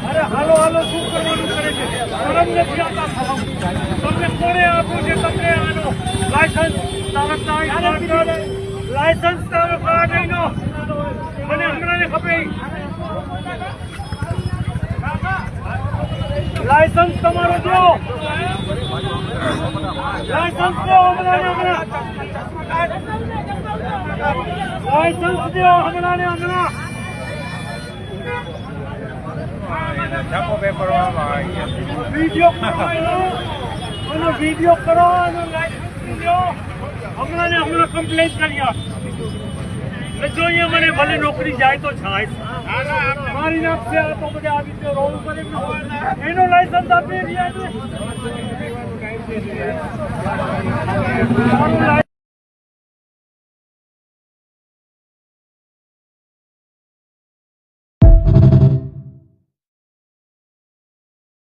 અરે હાલો હાલો શું કરવાનું કરે છે? શરમ નથી આવતા તમને કોણે આપ્યું છે? તમને આનો લાયસન્સ લાયસન્સ કાર્ડ એનો મને હમણાં ખપે લાયસન્સ તમારો દો લાયસન્સ દો હમણાં લાયસન્સ દો હમણાં વિડીયો કરો અને લાયસન્સ દો હમણાં કમ્પ્લેન કરી જો અહીંયા મને ભલે નોકરી જાય તો જાય મારી નાખશે આ તો બધા આવી રીતે રોલ કરે એનો લાયસન્સ આપી રહ્યા છે